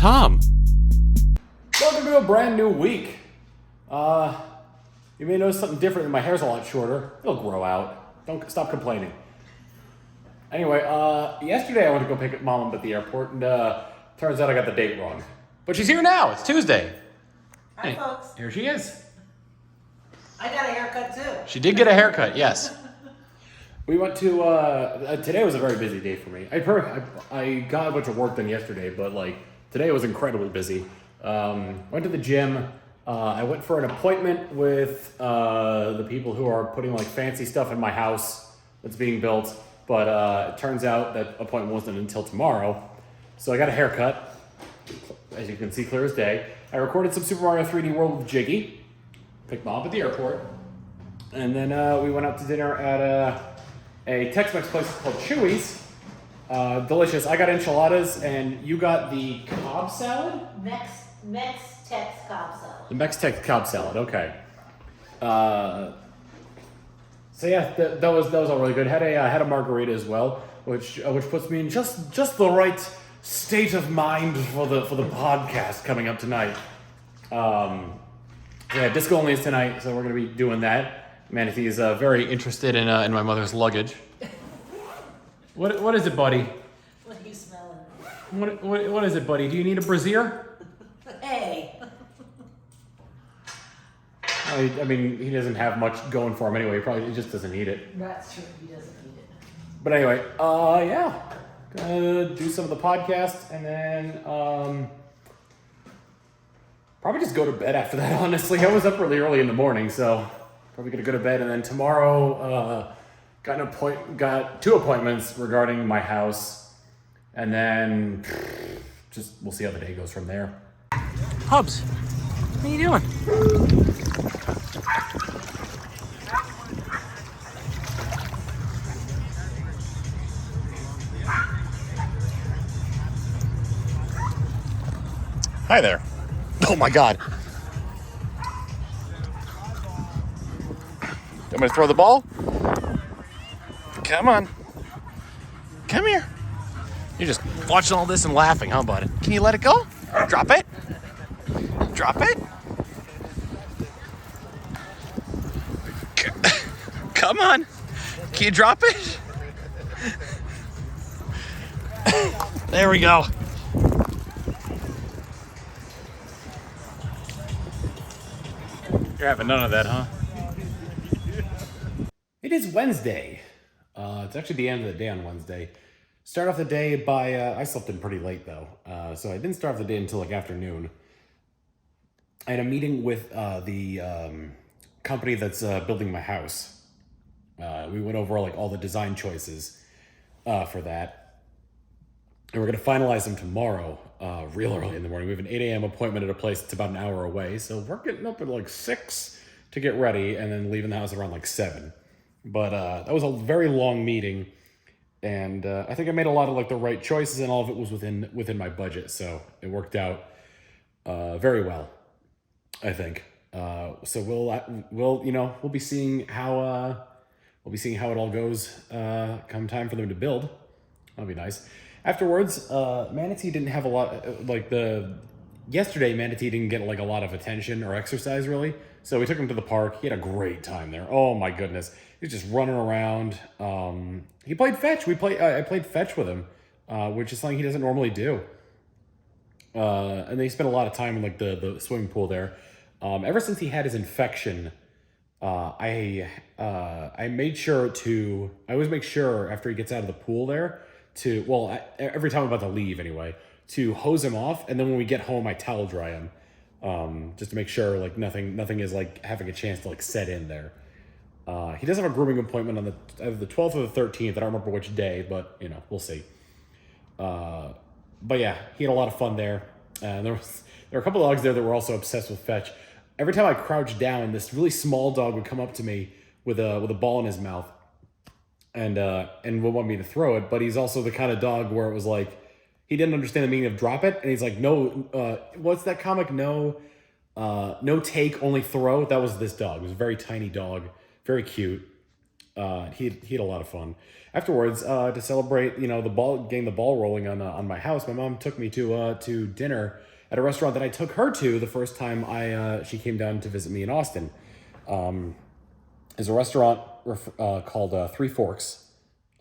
Tom. Welcome to a brand new week. You may notice something different. My hair's a lot shorter. It'll grow out. Don't stop complaining. Anyway, yesterday I went to go pick up Mom up at the airport, and turns out I got the date wrong. But she's here now. It's Tuesday. Hi, folks. Here she is. I got a haircut too. She did get a haircut, yes. We went to, today was a very busy day for me. I got a bunch of work done yesterday, but today was incredibly busy. Went to the gym. I went for an appointment with the people who are putting fancy stuff in my house that's being built, but it turns out that appointment wasn't until tomorrow. So I got a haircut, as you can see, clear as day. I recorded some Super Mario 3D World with Jiggy, picked Mom up at the airport, and then we went out to dinner at a Tex-Mex place called Chewy's. Delicious. I got enchiladas, and you got the Cobb salad? Mex-Tex Cobb salad. The Mex-Tex Cobb salad, okay. So yeah, that was all really good. Had a margarita as well, which puts me in just the right state of mind for the podcast coming up tonight. Yeah, disco only is tonight, so we're gonna be doing that. Manatee is very interested in my mother's luggage. What is it, buddy? What are you smelling? What is it, buddy? Do you need a brassiere? Hey. I mean, he doesn't have much going for him anyway. He just doesn't need it. That's true. He doesn't need it. But anyway, yeah. Gonna do some of the podcast and then probably just go to bed after that, honestly. I was up really early in the morning, so probably gonna go to bed. And then tomorrow, got 2 appointments regarding my house. And then we'll see how the day goes from there. Hubs, what are you doing? Hi there. Oh my God. I'm gonna throw the ball. Come on. Come here. You're just watching all this and laughing, huh, bud? Can you let it go? Drop it. Drop it. Come on. Can you drop it? There we go. You're having none of that, huh? It is Wednesday. It's actually the end of the day on Wednesday. Start off the day by, I slept in pretty late though, so I didn't start off the day until afternoon. I had a meeting with the company that's building my house. We went over all the design choices for that. And we're gonna finalize them tomorrow, real early in the morning. We have an 8 a.m. appointment at a place that's about an hour away, so we're getting up at 6 to get ready and then leaving the house around 7. But that was a very long meeting, and I think I made a lot of the right choices, and all of it was within my budget, so it worked out very well, I think. So we'll be seeing how it all goes come time for them to build. That'll be nice. Afterwards, Manatee didn't have a lot yesterday. Manatee didn't get a lot of attention or exercise really. So we took him to the park. He had a great time there. Oh my goodness. He was just running around. He played fetch. I played fetch with him, which is something he doesn't normally do. And they spent a lot of time in the swimming pool there. Ever since he had his infection, I always make sure after he gets out of the pool there every time I'm about to leave anyway, to hose him off, and then when we get home I towel dry him, just to make sure nothing is having a chance to set in there. He does have a grooming appointment on either the 12th or the 13th. I don't remember which day, but we'll see. But yeah, he had a lot of fun there. And there were a couple of dogs there that were also obsessed with fetch. Every time I crouched down, this really small dog would come up to me with a ball in his mouth and would want me to throw it. But he's also the kind of dog where it was he didn't understand the meaning of drop it, and he's no, what's that comic? No take, only throw. That was this dog. It was a very tiny dog, very cute. He had a lot of fun. Afterwards, to celebrate, getting the ball rolling on my house, my mom took me to dinner at a restaurant that I took her to the first time she came down to visit me in Austin. There's a restaurant called Three Forks.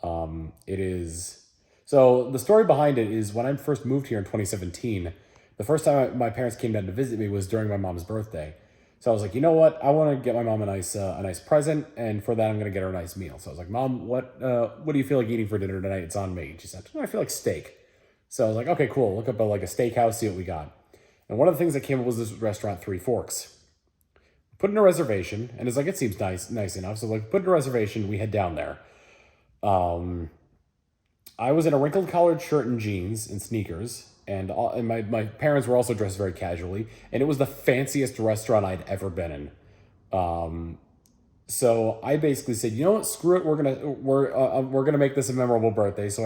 It is so the story behind it is when I first moved here in 2017. The first time my parents came down to visit me was during my mom's birthday. So I was like, you know what? I want to get my mom a nice present, and for that, I'm gonna get her a nice meal. So I was like, Mom, what do you feel like eating for dinner tonight? It's on me. And she said, I feel like steak. So I was like, okay, cool. Look up a steakhouse, see what we got. And one of the things that came up was this restaurant, Three Forks. Put in a reservation, and it's like it seems nice enough. So like, put in a reservation. We head down there. I was in a wrinkled collared shirt and jeans and sneakers. And my parents were also dressed very casually, and it was the fanciest restaurant I'd ever been in. So I basically said, you know what, screw it, we're gonna make this a memorable birthday. So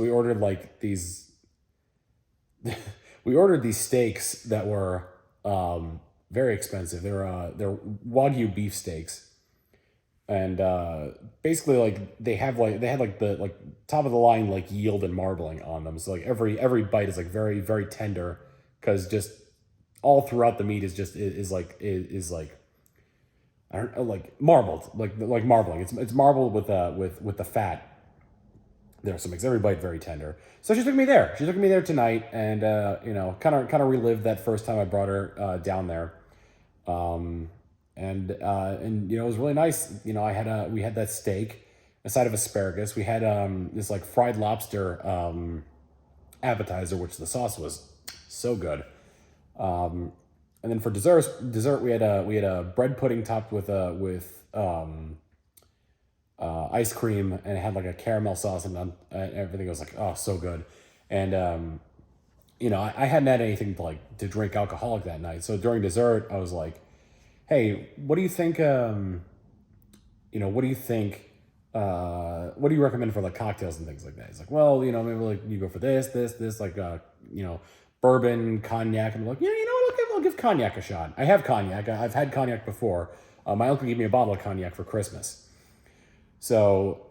we ordered like these, we ordered these steaks that were very expensive. They're Wagyu beef steaks. And basically, like they had the top of the line like yield and marbling on them. So like every bite is like very very tender because just all throughout the meat is like I don't know, like marbled like marbling. It's marbled with the fat there, so it makes every bite very tender. So she took me there. She took me there tonight, and kind of relived that first time I brought her down there. And it was really nice. We had that steak, a side of asparagus. We had this like fried lobster appetizer, which the sauce was so good. And then for dessert we had a bread pudding topped with ice cream, and it had like a caramel sauce, and everything was like, oh, so good. And I hadn't had anything to drink alcoholic that night, so during dessert I was like, hey, what do you think? What do you think? What do you recommend for like cocktails and things like that? He's like, well, maybe like you go for this, like, bourbon, cognac. And I'm like, yeah, I'll give cognac a shot. I have cognac. I've had cognac before. My uncle gave me a bottle of cognac for Christmas. So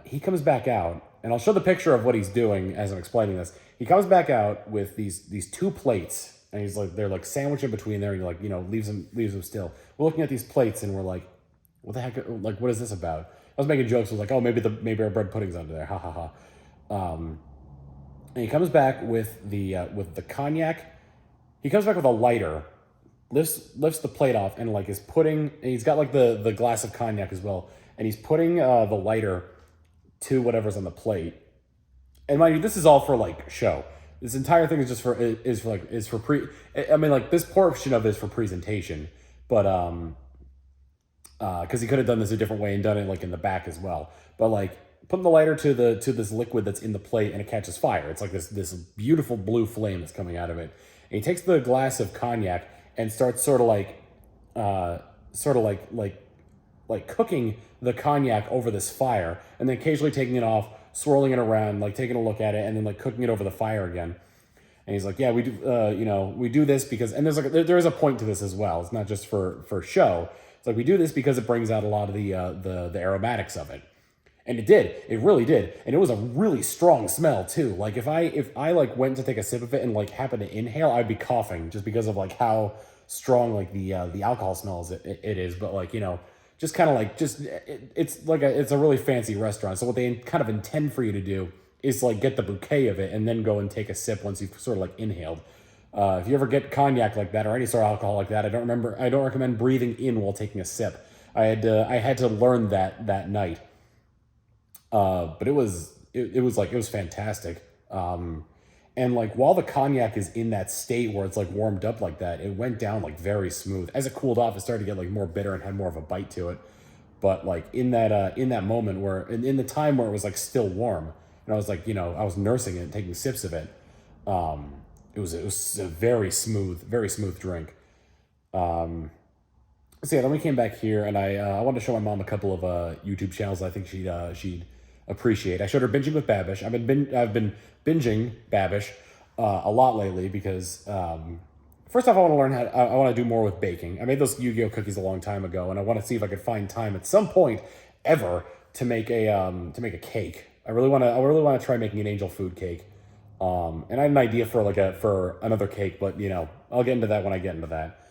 he comes back out, and I'll show the picture of what he's doing as I'm explaining this. He comes back out with these two plates. And he's like, they're like sandwiched in between there, and you're like, leaves them still. We're looking at these plates, and we're like, what the heck? Like, what is this about? I was making jokes. I was like, oh, maybe our bread pudding's under there. Ha ha ha. And he comes back with the cognac. He comes back with a lighter, lifts the plate off, and like is putting. And he's got like the glass of cognac as well, and he's putting the lighter to whatever's on the plate. And mind you, this is all for like show. This entire thing is just for this portion of it is for presentation, but because he could have done this a different way and done it like in the back as well. But like putting the lighter to this liquid that's in the plate, and it catches fire. It's like this beautiful blue flame that's coming out of it. And he takes the glass of cognac and starts sort of like cooking the cognac over this fire, and then occasionally taking it off, swirling it around, like taking a look at it, and then like cooking it over the fire again. And he's like, yeah, we do, we do this because, and there is a point to this as well. It's not just for show. It's like we do this because it brings out a lot of the aromatics of it, and it really did, and it was a really strong smell too. Like if I like went to take a sip of it and like happened to inhale, I'd be coughing just because of like how strong like the alcohol smells it is. But like just kind of like it's a really fancy restaurant. So what they kind of intend for you to do is like get the bouquet of it and then go and take a sip once you've sort of like inhaled. If you ever get cognac like that or any sort of alcohol like that, I don't recommend breathing in while taking a sip. I had to learn that night. But it was fantastic. And like while the cognac is in that state where it's like warmed up like that, it went down like very smooth. As it cooled off, it started to get like more bitter and had more of a bite to it. But like in that moment where in the time where it was like still warm, and I was like, I was nursing it, taking sips of it. It was a very smooth drink. So yeah, then we came back here, and I wanted to show my mom a couple of YouTube channels I think she'd appreciate. I showed her Binging with Babish. I've been binging Babish a lot lately because first off, I want to learn I want to do more with baking. I made those Yu-Gi-Oh cookies a long time ago, and I want to see if I could find time at some point ever to make a cake. I really want to try making an angel food cake. And I had an idea for another cake, but I'll get into that when I get into that.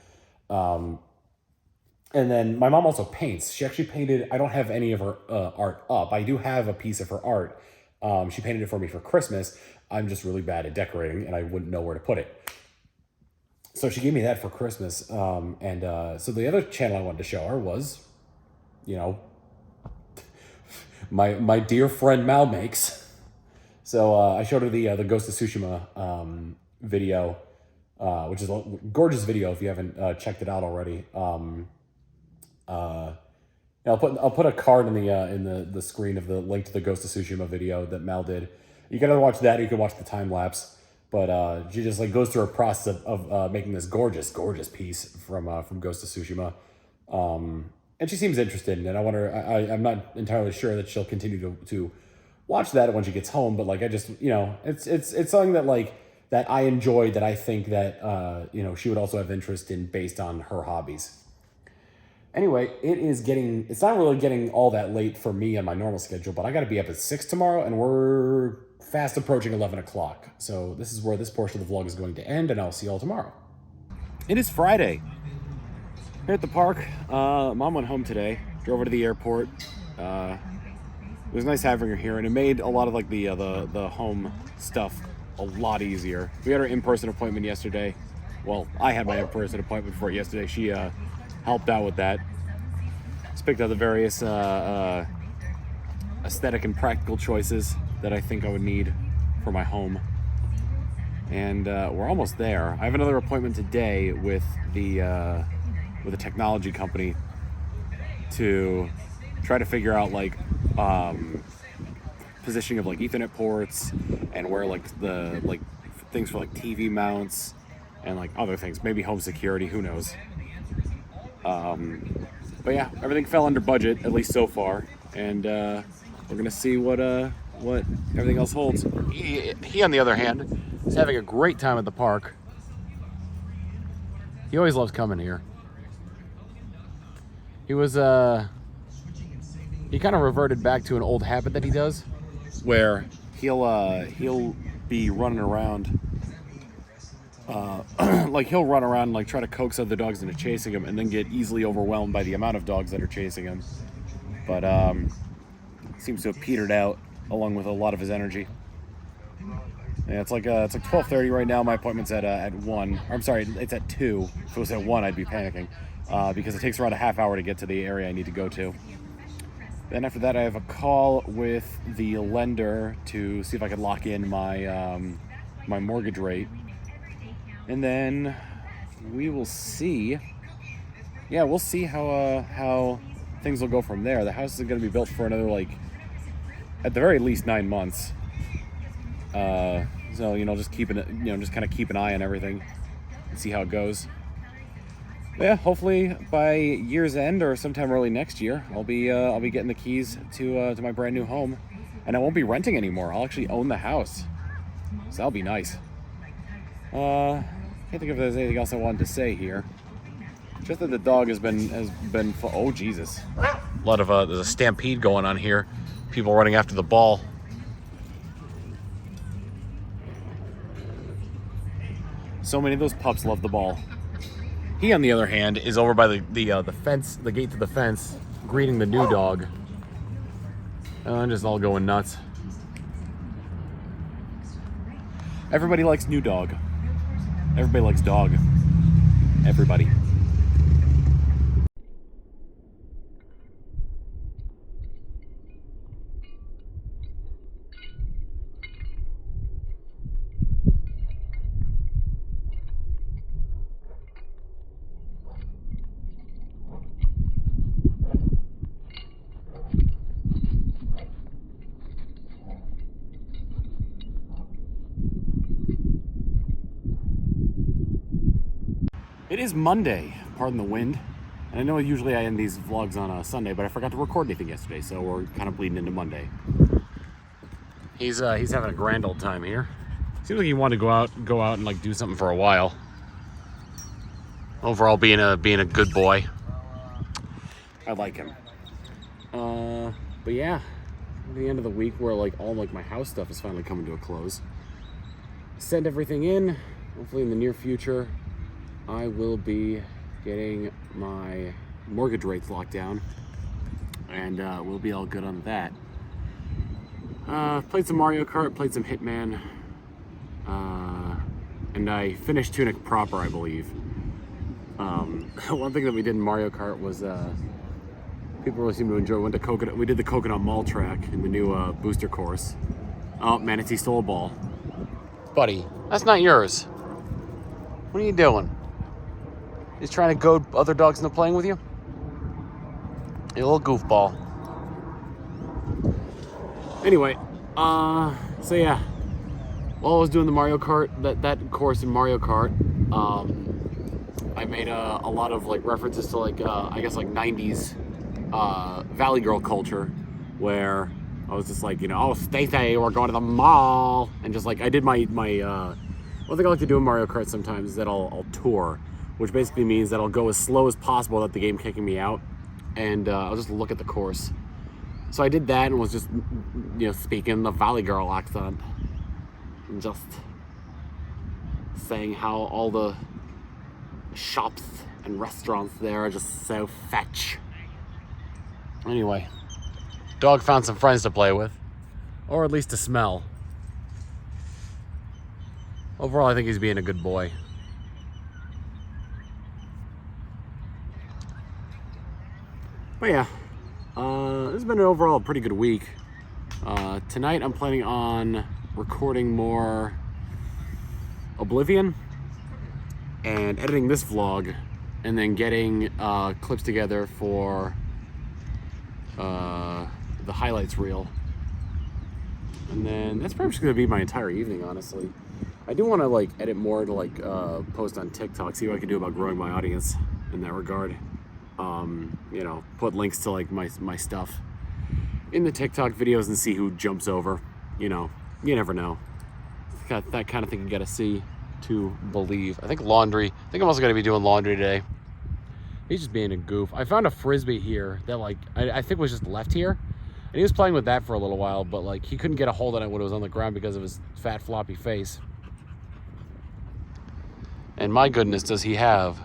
And then my mom also paints. She actually painted. I don't have any of her art up. I do have a piece of her art. She painted it for me for Christmas. I'm just really bad at decorating, and I wouldn't know where to put it. So she gave me that for Christmas. So the other channel I wanted to show her was, my dear friend Mal Makes. So I showed her the Ghost of Tsushima video, which is a gorgeous video if you haven't checked it out already. I'll put a card in the screen of the link to the Ghost of Tsushima video that Mal did. You can either watch that or you can watch the time lapse. But she just goes through a process of making this gorgeous piece from Ghost of Tsushima. And she seems interested in it. I wonder. I'm not entirely sure that she'll continue to watch that when she gets home. But I just it's something that I enjoyed, that I think that she would also have interest in based on her hobbies. Anyway, it's not really getting all that late for me on my normal schedule, but I got to be up at 6 tomorrow, and we're fast approaching 11 o'clock. So this is where this portion of the vlog is going to end, and I'll see you all tomorrow. It is Friday. Here at the park. Mom went home today, drove her to the airport. It was nice having her here, and it made a lot of the home stuff a lot easier. We had our in-person appointment yesterday. Well, I had my in-person appointment for it yesterday. She helped out with that. Just picked out the various aesthetic and practical choices that I think I would need for my home. And we're almost there. I have another appointment today with a technology company to try to figure out positioning of Ethernet ports, and where the things for TV mounts and other things, maybe home security, who knows. But yeah, everything fell under budget, at least so far, and we're gonna see what everything else holds. He on the other hand is having a great time at the park. He always loves coming here. He was he kind of reverted back to an old habit that he does, where he'll be running around. He'll run around and try to coax other dogs into chasing him, and then get easily overwhelmed by the amount of dogs that are chasing him. But seems to have petered out along with a lot of his energy. Yeah, it's 12:30 right now. My appointment's at 1. I'm sorry, it's at 2. If it was at 1, I'd be panicking because it takes around a half hour to get to the area I need to go to. Then after that, I have a call with the lender to see if I could lock in my my mortgage rate. And then we will see. Yeah, we'll see how things will go from there. The house is going to be built for another at the very least 9 months. So just keeping it, just kind of keep an eye on everything and see how it goes. But yeah, hopefully by year's end or sometime early next year, I'll be getting the keys to my brand new home, and I won't be renting anymore. I'll actually own the house, so that'll be nice. Can't think if there's anything else I wanted to say here. Just that the dog has been oh Jesus, a lot of there's a stampede going on here. People running after the ball. So many of those pups love the ball. He, on the other hand, is over by the fence, the gate to the fence, greeting the new dog. And just all going nuts. Everybody likes new dog. Everybody likes dog. Everybody. It is Monday, pardon the wind. And I know usually I end these vlogs on a Sunday, but I forgot to record anything yesterday, so we're kind of bleeding into Monday. He's having a grand old time here. Seems like he wanted to go out and do something for a while. overall being a good boy. I like him. But yeah, at the end of the week where like all like my house stuff is finally coming to a close. Send everything in. Hopefully in the near future, I will be getting my mortgage rates locked down, and we'll be all good on that. Played some Mario Kart, played some Hitman, and I finished Tunic proper, I believe. One thing that we did in Mario Kart was people really seem to enjoy. We did the Coconut Mall track in the new booster course. Oh, Manatee stole a ball. Buddy, that's not yours. What are you doing? He's trying to goad other dogs into playing with you? You little goofball. Anyway, so yeah. While I was doing the Mario Kart, that course in Mario Kart, I made a lot of like references to like, I guess like 90s Valley Girl culture, where I was just like, you know, oh, Stacey, we're going to the mall. And just like, I did my one thing I like to do in Mario Kart sometimes is that I'll tour, which basically means that I'll go as slow as possible without the game kicking me out. And I'll just look at the course. So I did that and was just, you know, speaking the Valley Girl accent. And just saying how all the shops and restaurants there are just so fetch. Anyway, dog found some friends to play with, or at least to smell. Overall, I think he's being a good boy. But yeah, this has been an overall pretty good week. Tonight I'm planning on recording more Oblivion and editing this vlog, and then getting clips together for the highlights reel. And then that's probably just gonna be my entire evening, honestly. I do want to like edit more to like post on TikTok, see what I can do about growing my audience in that regard. You know, put links to like my stuff in the TikTok videos and see who jumps over. You know, you never know. Got that kind of thing you gotta see to believe. I think laundry. I think I'm also gonna be doing laundry today. He's just being a goof. I found a Frisbee here that like I think was just left here. And he was playing with that for a little while, but like he couldn't get a hold on it when it was on the ground because of his fat floppy face. And my goodness, does he have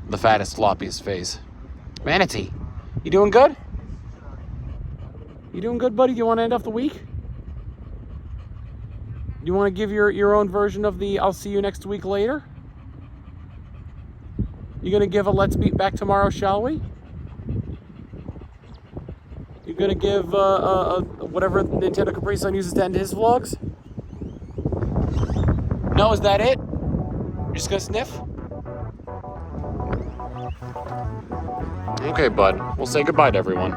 the fattest, floppiest face. Manatee, you doing good? You doing good, buddy? You want to end off the week? You want to give your own version of the I'll see you next week later? You gonna give a let's meet back tomorrow, shall we? You gonna give whatever Nintendo Capri Sun uses to end his vlogs? No, is that it? You're just gonna sniff? Okay, bud. We'll say goodbye to everyone.